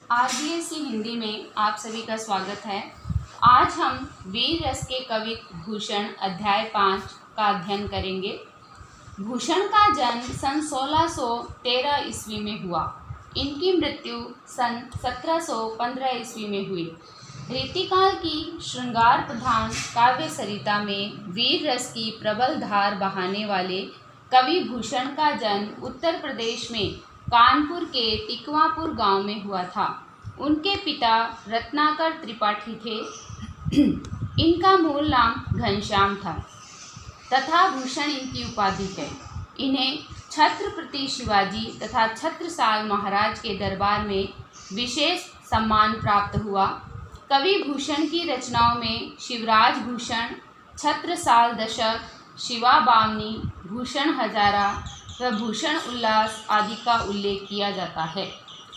RBSC Hindi में आप सभी का स्वागत है। आज हम वीर रस के कवि भूषण अध्याय 5 का अध्ययन करेंगे। भूषण का जन्म सन 1613 ईस्वी में हुआ। इनकी मृत्यु सन 1715 ईस्वी में हुई। रीतिकाल की श्रृंगार प्रधान काव्य सरिता में वीर रस की प्रबल धार बहाने वाले कवि भूषण का जन्म उत्तर प्रदेश में कानपुर के टिकवापुर गांव में हुआ था। उनके पिता रत्नाकर त्रिपाठी थे। इनका मूल नाम घनश्याम था तथा भूषण इनकी उपाधि है। इन्हें छत्रपति शिवाजी तथा छत्रसाल महाराज के दरबार में विशेष सम्मान प्राप्त हुआ। कवि भूषण की रचनाओं में शिवराज भूषण, छत्रसाल दशक, शिवा बावनी, भूषण हजारा व भूषण उल्लास आदि का उल्लेख किया जाता है।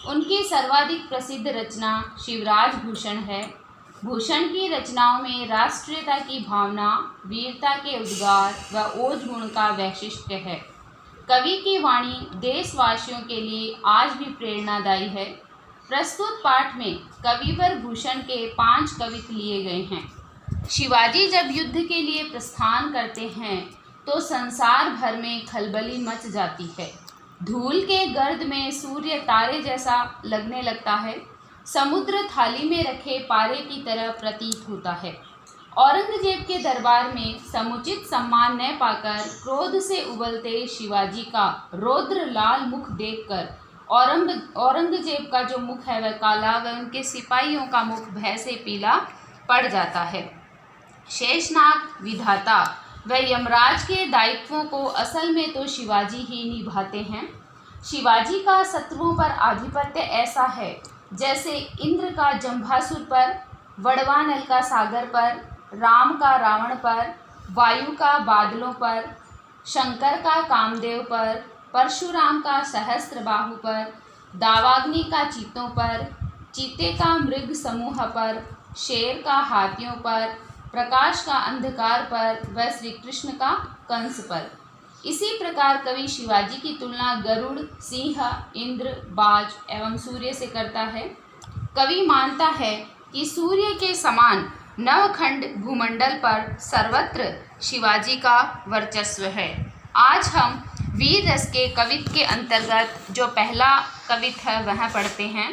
उनकी सर्वाधिक प्रसिद्ध रचना शिवराज भूषण है। भूषण की रचनाओं में राष्ट्रीयता की भावना, वीरता के उद्गार व ओज गुण का वैशिष्ट्य है। कवि की वाणी देशवासियों के लिए आज भी प्रेरणादायी है। प्रस्तुत पाठ में कविवर भूषण के 5 कवित्व लिए गए हैं। शिवाजी जब युद्ध के लिए प्रस्थान करते हैं तो संसार भर में खलबली मच जाती है। धूल के गर्द में सूर्य तारे जैसा लगने लगता है। समुद्र थाली में रखे पारे की तरह प्रतीत होता है। औरंगजेब के दरबार में समुचित सम्मान न पाकर क्रोध से उबलते शिवाजी का रौद्र लाल मुख देखकर औरंगजेब का जो मुख है वह काला व उनके सिपाहियों का मुख भय से पीला पड़ जाता है। शेषनाग विधाता व यमराज के दायित्वों को असल में तो शिवाजी ही निभाते हैं। शिवाजी का शत्रुओं पर आधिपत्य ऐसा है जैसे इंद्र का जंभासुर पर, वड़वानल का सागर पर, राम का रावण पर, वायु का बादलों पर, शंकर का कामदेव पर, परशुराम का सहस्त्रबाहु पर, दावाग्नि का चीतों पर, चीते का मृग समूह पर, शेर का हाथियों पर, प्रकाश का अंधकार पर व श्री कृष्ण का कंस पर। इसी प्रकार कवि शिवाजी की तुलना गरुड़, सिंह, इंद्र, बाज एवं सूर्य से करता है। कवि मानता है कि सूर्य के समान नवखंड भूमंडल पर सर्वत्र शिवाजी का वर्चस्व है। आज हम वीर रस के कवित्व के अंतर्गत जो पहला कवित्व है वह पढ़ते हैं।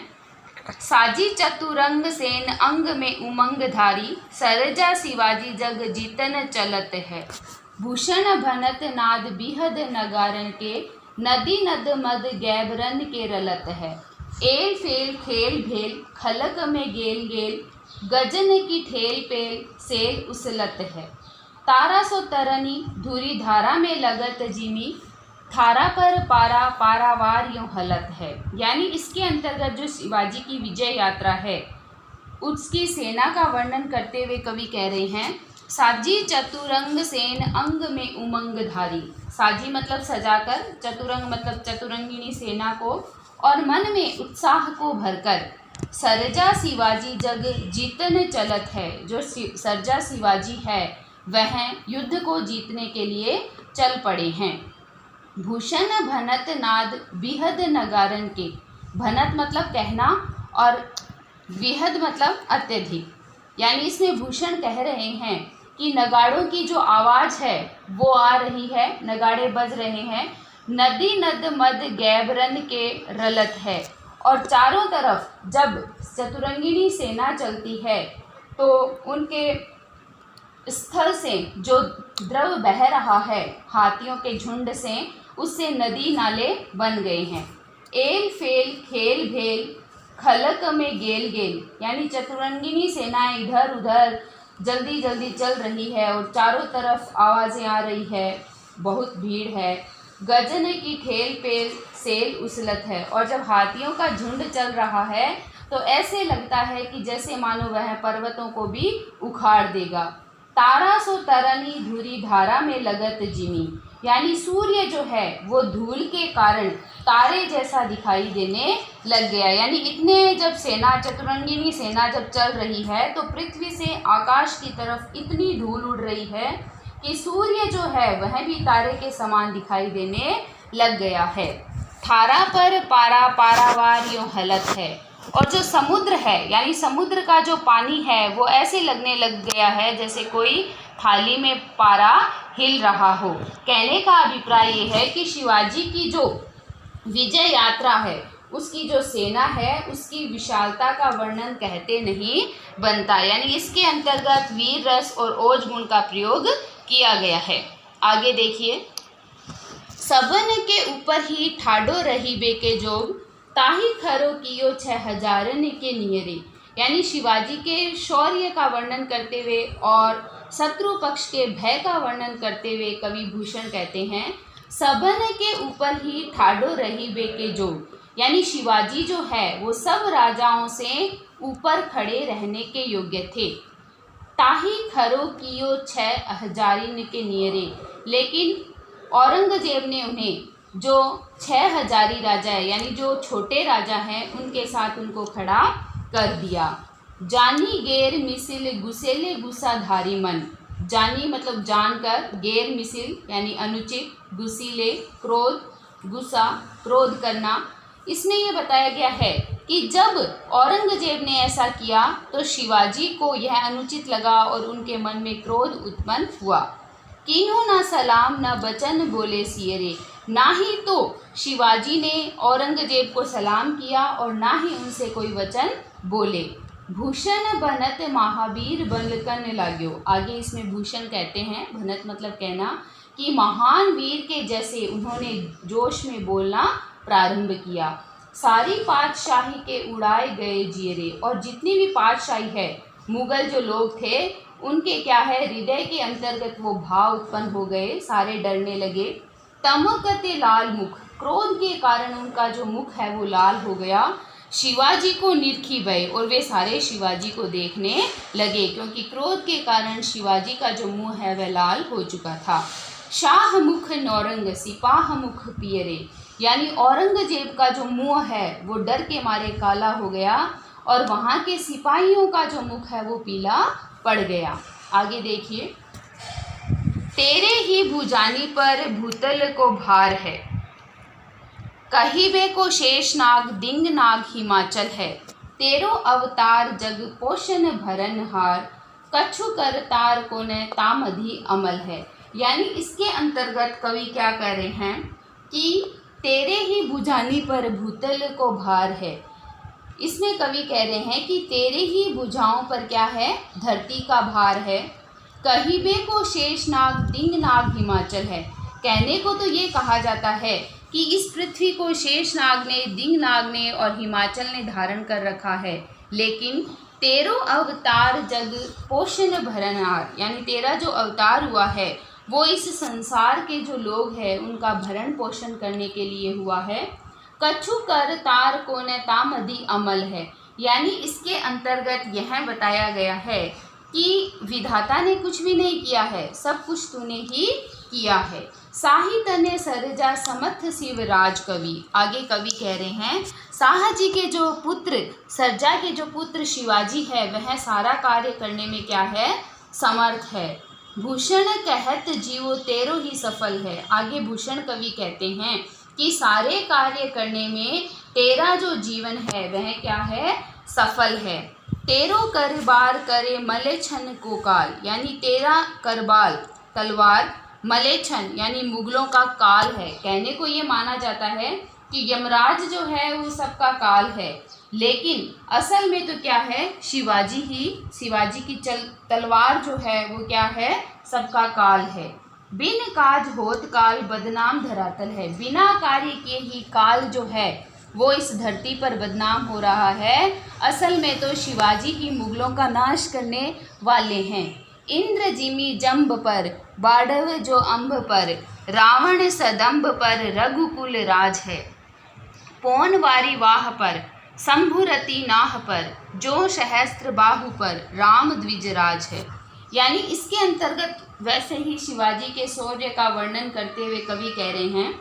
साजी चतुरंग सेन अंग में उमंग धारी, सरजा शिवाजी जग जीतन चलत है। भूषण भनत नाद बिहद नगारन के, नदी नद मद गैबरन के रलत है। एल फेल खेल भेल खलक में गेल गेल, गजन की ठेल पेल सेल उसलत है। तारा सो तरनी धुरी धारा में लगत जिमी, थारा पर पारा पारावार यूँ हलत है। यानी इसके अंतर्गत जो शिवाजी की विजय यात्रा है उसकी सेना का वर्णन करते हुए कवि कह रहे हैं, साजी चतुरंग सेन अंग में उमंग धारी। साजी मतलब सजाकर, चतुरंग मतलब चतुरंगिनी सेना को, और मन में उत्साह को भरकर सरजा शिवाजी जग जीतन चलत है। जो सरजा शिवाजी है वह युद्ध को जीतने के लिए चल पड़े हैं। भूषण भनत नाद बिहद नगारन के, भनत मतलब कहना और विहद मतलब अत्यधिक। यानी इसमें भूषण कह रहे हैं कि नगाड़ों की जो आवाज़ है वो आ रही है, नगाड़े बज रहे हैं। नदी नद मद गैबरन के रलत है, और चारों तरफ जब चतुरंगिनी सेना चलती है तो उनके स्थल से जो द्रव बह रहा है हाथियों के झुंड से, उससे नदी नाले बन गए हैं। एल फेल खेल भेल खलक में गेल गेल, यानी चतुरंगिनी सेनाएं इधर उधर जल्दी जल्दी चल रही है और चारों तरफ आवाज़ें आ रही है, बहुत भीड़ है। गजन की ठेल पेल सेल उछलत है, और जब हाथियों का झुंड चल रहा है तो ऐसे लगता है कि जैसे मानो वह पर्वतों को भी उखाड़ देगा। तारा सो तरनी धुरी धारा में लगत जिमी, यानी सूर्य जो है वो धूल के कारण तारे जैसा दिखाई देने लग गया। यानी इतने जब सेना, चतुरंगिनी सेना जब चल रही है तो पृथ्वी से आकाश की तरफ इतनी धूल उड़ रही है कि सूर्य जो है वह भी तारे के समान दिखाई देने लग गया है। थारा पर पारा पारावार यूँ हलत है, और जो समुद्र है यानी समुद्र का जो पानी है वो ऐसे लगने लग गया है जैसे कोई थाली में पारा हिल रहा हो। कहने का अभिप्राय ये है कि शिवाजी की जो विजय यात्रा है, उसकी जो सेना है, उसकी विशालता का वर्णन कहते नहीं बनता। यानी इसके अंतर्गत वीर रस और ओज गुण का प्रयोग किया गया है। आगे देखिए, सबन के ऊपर ही ठाडो रही बेके जोग, ताही खरो कियो 6000 के नियरे। यानी शिवाजी के शौर्य का वर्णन करते हुए और शत्रु पक्ष के भय का वर्णन करते हुए कवि भूषण कहते हैं, सबन के ऊपर ही ठाडो रही बेके जोग। यानी शिवाजी जो है वो सब राजाओं से ऊपर खड़े रहने के योग्य थे। ताही खरो कियो 6000 के नियरे, लेकिन औरंगजेब ने उन्हें जो 6000 राजा है यानी जो छोटे राजा हैं उनके साथ उनको खड़ा कर दिया। जानी गेर मिसिल गुसेले गुस्साधारी मन। जानी मतलब जानकर, गेर मिसिल यानी अनुचित, गुसीले क्रोध, गुस्सा क्रोध करना। इसमें यह बताया गया है कि जब औरंगजेब ने ऐसा किया तो शिवाजी को यह अनुचित लगा और उनके मन में क्रोध उत्पन्न हुआ। किन्हों ना सलाम ना बचन बोले सियरे। ना ही तो शिवाजी ने औरंगजेब को सलाम किया और ना ही उनसे कोई वचन बोले। भूषण बनत महावीर बनकन लाग्यो। आगे इसमें भूषण कहते हैं, बनत मतलब कहना, कि महान वीर के जैसे उन्होंने जोश में बोलना प्रारंभ किया। सारी पातशाही के उड़ाए गए जियरे। और जितनी भी पातशाही है, मुगल जो लोग थे, उनके क्या है, हृदय के अंतर्गत वो भाव उत्पन्न हो गए, सारे डरने लगे। तमकते लाल मुख। क्रोध के कारण उनका जो मुख है वो लाल हो गया। शिवाजी को निरखी भय, और वे सारे शिवाजी को देखने लगे, क्योंकि क्रोध के कारण शिवाजी का जो मुंह है वह लाल हो चुका था। शाह मुख नौरंग सिपाह मुख पियरे। यानी औरंगजेब का जो मुंह है वो डर के मारे काला हो गया और वहाँ के सिपाहियों का जो मुख है वो पीला पड़ गया। आगे देखिए, तेरे ही भुजानी पर भूतल को भार है, कहिबे को शेषनाग दिंग नाग हिमाचल है। तेरो अवतार जग पोषण भरन हार, कछु कर तार को न तामधि अमल है। यानी इसके अंतर्गत कवि क्या कह रहे हैं कि तेरे ही भुजानी पर भूतल को भार है। इसमें कवि कह रहे हैं कि तेरे ही भुजाओं पर क्या है, धरती का भार है। कहिबे को शेषनाग दिंग नाग हिमाचल है। कहने को तो ये कहा जाता है कि इस पृथ्वी को शेषनाग ने, दिंग नाग ने और हिमाचल ने धारण कर रखा है, लेकिन तेरो अवतार जग पोषण भरनहार। यानी तेरा जो अवतार हुआ है वो इस संसार के जो लोग हैं उनका भरण पोषण करने के लिए हुआ है। कछु कर तार को न तामधि अमल है। यानी इसके अंतर्गत यह बताया गया है कि विधाता ने कुछ भी नहीं किया है, सब कुछ तूने ही किया है। साहित्य ने सरजा समर्थ शिव राज कवि। आगे कवि कह रहे हैं, शाह जी के जो पुत्र, सरजा के जो पुत्र शिवाजी है वह सारा कार्य करने में क्या है, समर्थ है। भूषण कहत जीवो तेरो ही सफल है। आगे भूषण कवि कहते हैं कि सारे कार्य करने में तेरा जो जीवन है वह क्या है, सफल है। तेरो करबार करे मलेच्छन को काल। यानी तेरा करबाल तलवार, मलेच्छन यानी मुगलों का काल है। कहने को ये माना जाता है कि यमराज जो है वो सबका काल है, लेकिन असल में तो क्या है, शिवाजी की तलवार जो है वो क्या है, सबका काल है। बिन काज होत काल बदनाम धरातल है। बिना कार्य किए ही काल जो है वो इस धरती पर बदनाम हो रहा है। असल में तो शिवाजी ही मुगलों का नाश करने वाले हैं। इंद्र जिमी जंब पर बाढ़व जो अम्ब पर, रावण सदम्ब पर रघुकुल राज है। पौन वारी वाह पर शंभुरति नाह पर, जो सहस्त्र बाहु पर राम द्विजराज है। यानी इसके अंतर्गत वैसे ही शिवाजी के शौर्य का वर्णन करते हुए कवि कह रहे हैं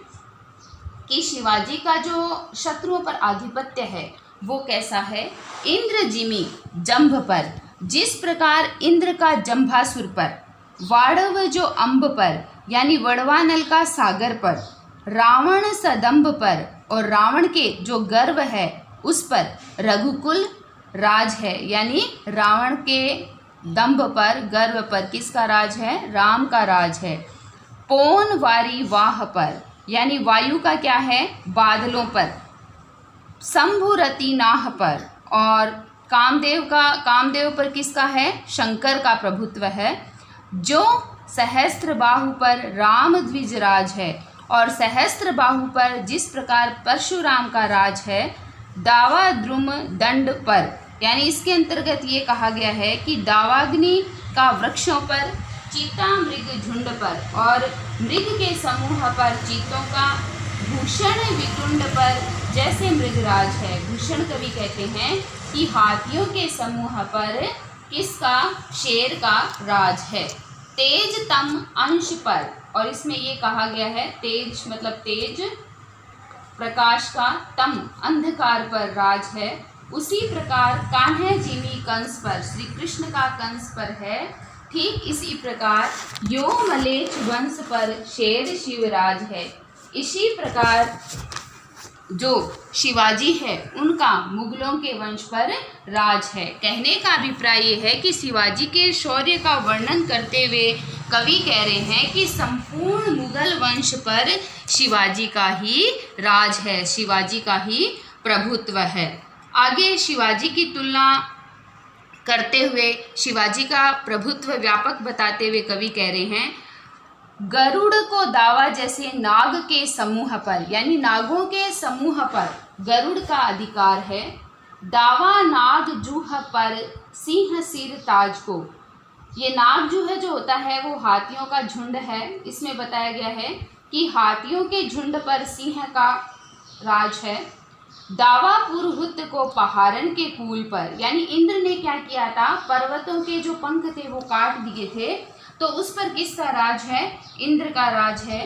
कि शिवाजी का जो शत्रुओं पर आधिपत्य है वो कैसा है। इंद्र जिमी जंभ पर, जिस प्रकार इंद्र का जंभासुर पर, वाड़व जो अम्ब पर यानी वड़वानल का सागर पर, रावण सदम्ब पर और रावण के जो गर्व है उस पर रघुकुल राज है, यानी रावण के दंभ पर, गर्व पर किसका राज है? राम का राज है। पौन वारी वाह पर, यानी वायु का क्या है? बादलों पर। शंभुरति नाह पर, और कामदेव पर किसका है? शंकर का प्रभुत्व है। जो सहस्त्र बाहु पर राम द्विज राज है, और सहस्त्र बाहु पर जिस प्रकार परशुराम का राज है। दावा द्रुम दंड पर, यानी इसके अंतर्गत ये कहा गया है कि दावाग्नि का वृक्षों पर, चीता मृग झुंड पर, और मृग के समूह पर चीतों का, भूषण विकुंड पर जैसे मृगराज है। भूषण कवि कहते हैं कि हाथियों के समूह पर किसका? शेर का राज है। तेज तम अंश पर, और इसमें ये कहा गया है, तेज मतलब तेज, प्रकाश का, तम अंधकार पर राज है। उसी प्रकार कान्हा जिमी कंस पर, श्री कृष्ण का कंस पर है। ठीक इसी प्रकार यो मलेच्छ वंश पर शेर शिवराज है। इसी प्रकार जो शिवाजी है उनका मुगलों के वंश पर राज है। कहने का अभिप्राय ये है कि शिवाजी के शौर्य का वर्णन करते हुए कवि कह रहे हैं कि संपूर्ण मुगल वंश पर शिवाजी का ही राज है, शिवाजी का ही प्रभुत्व है। आगे शिवाजी की तुलना करते हुए शिवाजी का प्रभुत्व व्यापक बताते हुए कवि कह रहे हैं, गरुड़ को दावा जैसे नाग के समूह पर, यानी नागों के समूह पर गरुड़ का अधिकार है। दावा नाग जूह पर सिंह सिर ताज को, ये नाग जूह जो होता है वो हाथियों का झुंड है। इसमें बताया गया है कि हाथियों के झुंड पर सिंह का राज है। दावा पुरहुत को पहाड़न के कूल पर, यानी इंद्र ने क्या किया था? पर्वतों के जो पंख थे वो काट दिए थे, तो उस पर किसका राज है? इंद्र का राज है।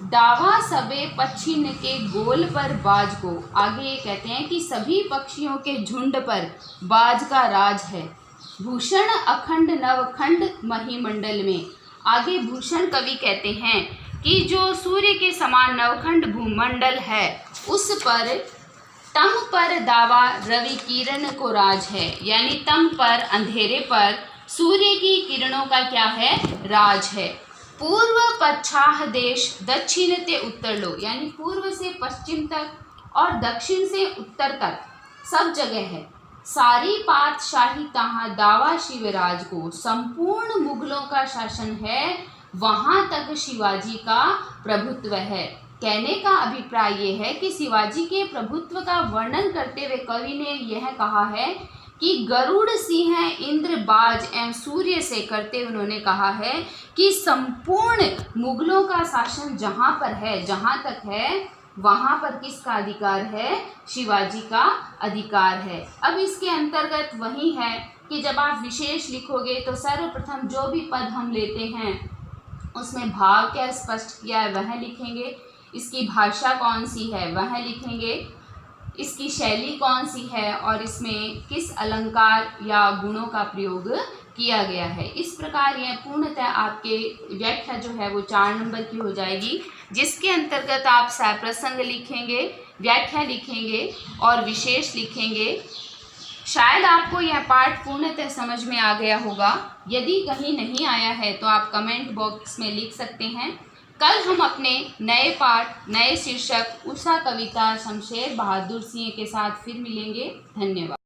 दावा सबे पक्षी के गोल पर बाज को, आगे ये कहते हैं कि सभी पक्षियों के झुंड पर बाज का राज है। भूषण अखंड नवखंड महिमंडल में, आगे भूषण कवि कहते हैं कि जो सूर्य के समान नवखंड भूमंडल है उस पर, तम पर दावा रवि किरण को राज है, यानी तम पर, अंधेरे पर सूर्य की किरणों का क्या है? राज है। पूर्व पच्छाह देश दक्षिण ते उत्तर लो, यानी पूर्व से पश्चिम तक और दक्षिण से उत्तर तक सब जगह है। सारी पातशाही तहाँ दावा शिवराज को, संपूर्ण मुगलों का शासन है, वहाँ तक शिवाजी का प्रभुत्व है। कहने का अभिप्राय ये है कि शिवाजी के प्रभुत्व का वर्णन करते हुए कवि ने यह कहा है कि गरुड़ सिंह इंद्र बाज एवं सूर्य से करते उन्होंने कहा है कि संपूर्ण मुगलों का शासन जहाँ पर है, जहाँ तक है, वहाँ पर किसका अधिकार है? शिवाजी का अधिकार है। अब इसके अंतर्गत वही है कि जब आप विशेष लिखोगे तो सर्वप्रथम जो भी पद हम लेते हैं उसमें भाव क्या स्पष्ट किया है वह लिखेंगे, इसकी भाषा कौन सी है वह लिखेंगे, इसकी शैली कौन सी है और इसमें किस अलंकार या गुणों का प्रयोग किया गया है। इस प्रकार यह पूर्णतः आपके व्याख्या जो है वो 4 नंबर की हो जाएगी, जिसके अंतर्गत आप सप्रसंग लिखेंगे, व्याख्या लिखेंगे और विशेष लिखेंगे। शायद आपको यह पाठ पूर्णतः समझ में आ गया होगा। यदि कहीं नहीं आया है तो आप कमेंट बॉक्स में लिख सकते हैं। कल हम अपने नए पाठ, नए शीर्षक उषा कविता शमशेर बहादुर सिंह के साथ फिर मिलेंगे। धन्यवाद।